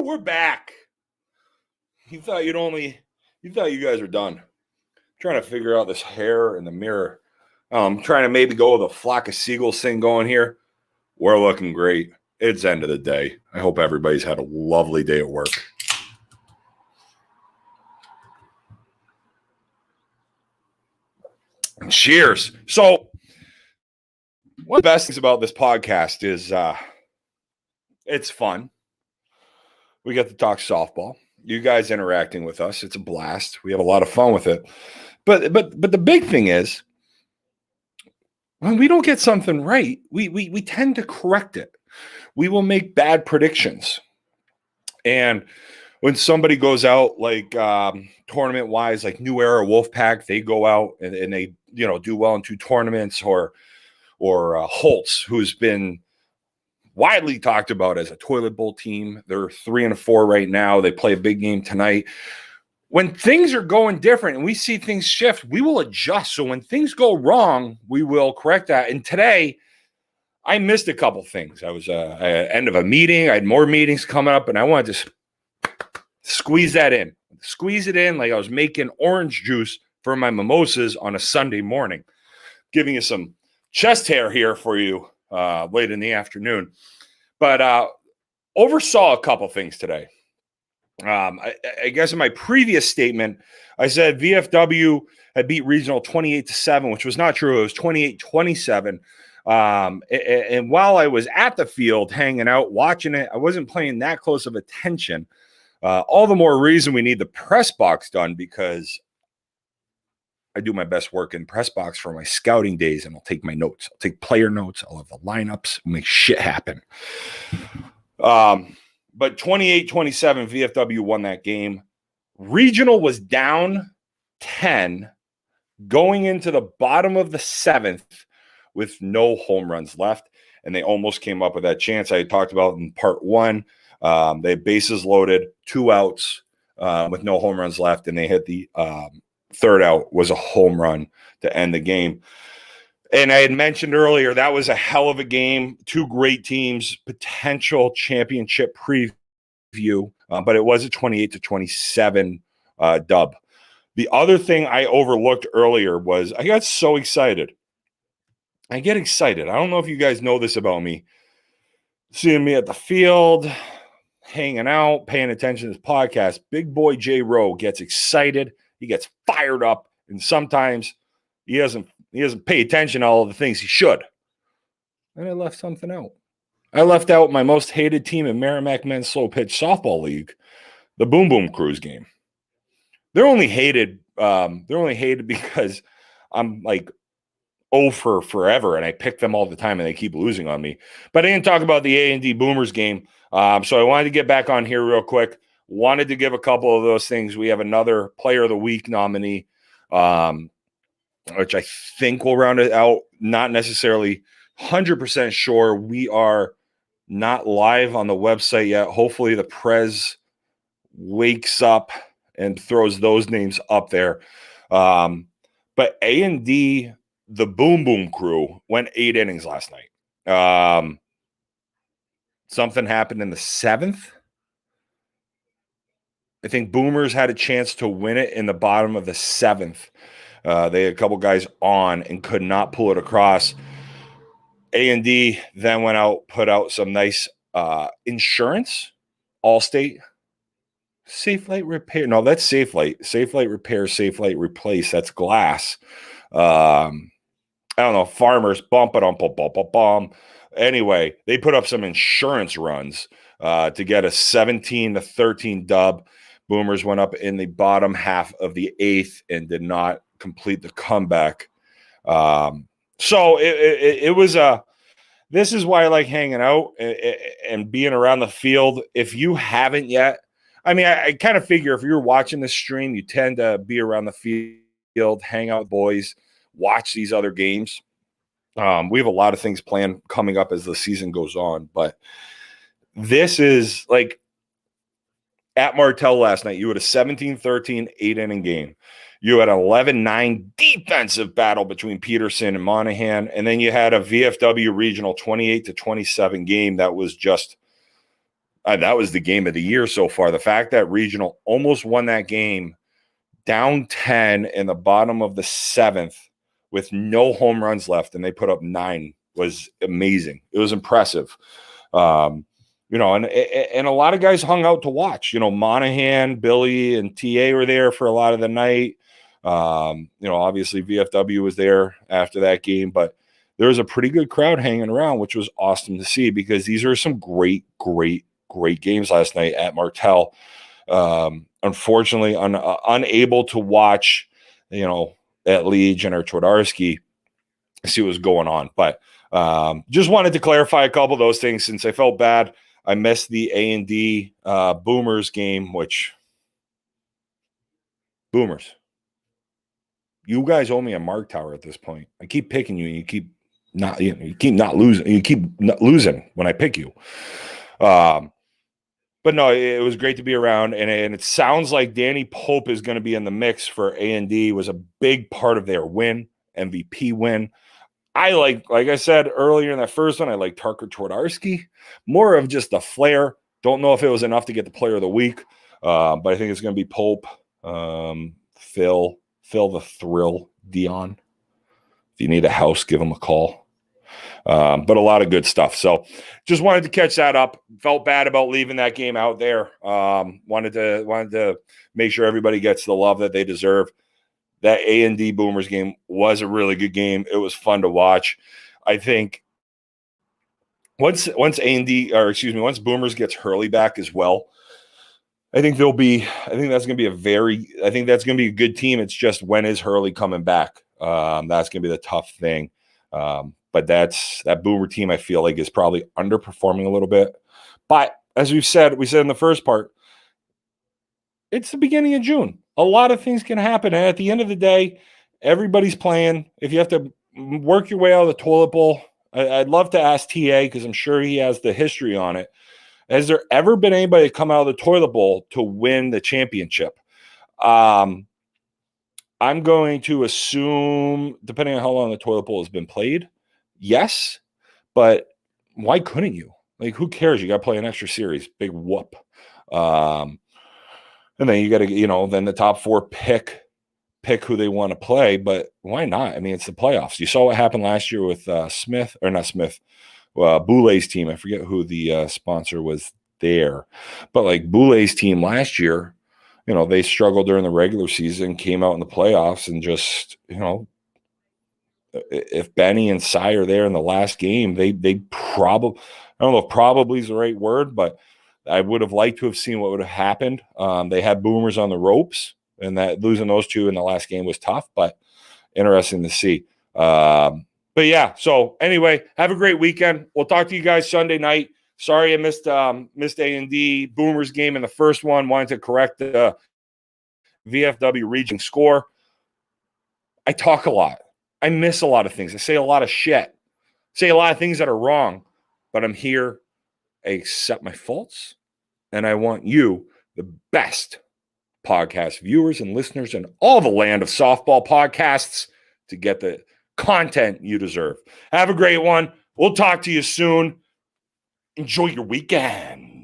We're back. You thought you guys were done. I'm trying to figure out this hair in the mirror. I'm trying to maybe go with a flock of seagulls thing going here. We're looking great. It's end of the day. I hope everybody's had a lovely day at work. Cheers. So, one of the best things about this podcast is it's fun. We get to talk softball. You guys interacting with us. It's a blast. We have a lot of fun with it. But the big thing is, when we don't get something right, we tend to correct it. We will make bad predictions. And when somebody goes out like tournament wise, like New Era Wolfpack, they go out and they do well in 2 tournaments, or Holtz, who's been widely talked about as a toilet bowl team. They're 3-4 right now. They play a big game tonight. When things are going different and we see things shift, we will adjust. So when things go wrong, we will correct that. And today, I missed a couple things. I was at the end of a meeting. I had more meetings coming up, and I wanted to squeeze that in. Squeeze it in like I was making orange juice for my mimosas on a Sunday morning. Giving you some chest hair here for you late in the afternoon. But oversaw a couple things today. I guess in my previous statement, I said VFW had beat Regional 28-7, which was not true. It was 28-27. And while I was at the field hanging out, watching it, I wasn't paying that close of attention. All the more reason we need the press box done, because I do my best work in press box for my scouting days, and I'll take my notes. I'll take player notes. I'll have the lineups. We'll make shit happen. But 28-27, VFW won that game. Regional was down 10 going into the bottom of the 7th with no home runs left, and they almost came up with that chance I had talked about in part 1. They had bases loaded, 2 outs with no home runs left, and they hit the third out was a home run to end the game. And I had mentioned earlier, that was a hell of a game. 2 great teams, potential championship preview, but it was a 28-27 dub. The other thing I overlooked earlier was I got so excited. I get excited. I don't know if you guys know this about me. Seeing me at the field, hanging out, paying attention to this podcast, big boy J. Rowe gets excited. He gets fired up, and sometimes he doesn't pay attention to all of the things he should. And I left something out. I left out my most hated team in Merrimack Men's Slow Pitch Softball League, the Boom Boom Cruise game. They're only hated because I'm like 0 for forever, and I pick them all the time, and they keep losing on me. But I didn't talk about the A&D Boomers game, so I wanted to get back on here real quick. Wanted to give a couple of those things. We have another Player of the Week nominee, which I think will round it out. Not necessarily 100% sure. We are not live on the website yet. Hopefully the Prez wakes up and throws those names up there. But A&D, the Boom Boom crew, went 8 innings last night. Something happened in the 7th. I think Boomers had a chance to win it in the bottom of the 7th. They had a couple guys on and could not pull it across. A&D then went out, put out some nice insurance, Allstate, Safe Light Repair. No, that's Safe Light. Safe Light Repair, Safe Light Replace. That's glass. I don't know, Farmers, bump it on, bum. Anyway, they put up some insurance runs to get a 17-13 dub. Boomers went up in the bottom half of the 8th and did not complete the comeback. So it was this is why I like hanging out and being around the field. If you haven't yet, I mean, I kind of figure if you're watching this stream, you tend to be around the field, hang out with boys, watch these other games. We have a lot of things planned coming up as the season goes on, but this is like at Martell last night. You had a 17-13 8-inning game. You had an 11-9 defensive battle between Peterson and Monahan, and then you had a VFW regional 28-27 game that was just that was the game of the year so far. The fact that Regional almost won that game down 10 in the bottom of the 7th with no home runs left, and they put up 9 was amazing. It was impressive. And a lot of guys hung out to watch. Monahan, Billy, and TA were there for a lot of the night. Obviously VFW was there after that game, but there was a pretty good crowd hanging around, which was awesome to see because these are some great games last night at Martell. Unfortunately, unable to watch, at Legion or Twardarski, see what was going on. But just wanted to clarify a couple of those things since I felt bad. I missed the A&D Boomers game, which Boomers, you guys owe me a Mark Tower at this point. I keep picking you, and you keep not losing. You keep not losing when I pick you. But no, it was great to be around, and it sounds like Danny Pope is going to be in the mix for A&D. Was a big part of their win, MVP win. I like I said earlier in that first one, I like Tarker Twardarski, more of just the flair. Don't know if it was enough to get the player of the week, but I think it's going to be Pope, Phil the Thrill, Dion. If you need a house, give him a call. But a lot of good stuff. So just wanted to catch that up. Felt bad about leaving that game out there. Wanted to make sure everybody gets the love that they deserve. That A&D Boomers game was a really good game. It was fun to watch. I think once Boomers gets Hurley back as well, I think that's going to be a good team. It's just, when is Hurley coming back? That's going to be the tough thing. But that Boomer team, I feel like, is probably underperforming a little bit. But as we said in the first part, it's the beginning of June. A lot of things can happen. And at the end of the day, everybody's playing. If you have to work your way out of the toilet bowl, I'd love to ask TA, because I'm sure he has the history on it. Has there ever been anybody come out of the toilet bowl to win the championship? I'm going to assume, depending on how long the toilet bowl has been played, yes, but why couldn't you? Like, who cares? You got to play an extra series. Big whoop. And then you got to, then the top 4 pick who they want to play. But why not? I mean, it's the playoffs. You saw what happened last year with Boulet's team. I forget who the sponsor was there. But like Boulet's team last year, they struggled during the regular season, came out in the playoffs, and just, if Benny and Cy are there in the last game, they probably, I don't know if probably is the right word, but I would have liked to have seen what would have happened. They had Boomers on the ropes, and that losing those 2 in the last game was tough, but interesting to see. But yeah, so anyway, have a great weekend. We'll talk to you guys Sunday night. Sorry I missed A&D Boomers game in the first one. Wanted to correct the VFW region score. I talk a lot. I miss a lot of things. I say a lot of shit. Say a lot of things that are wrong, but I'm here. I accept my faults, and I want you, the best podcast viewers and listeners in all the land of softball podcasts, to get the content you deserve. Have a great one. We'll talk to you soon. Enjoy your weekend.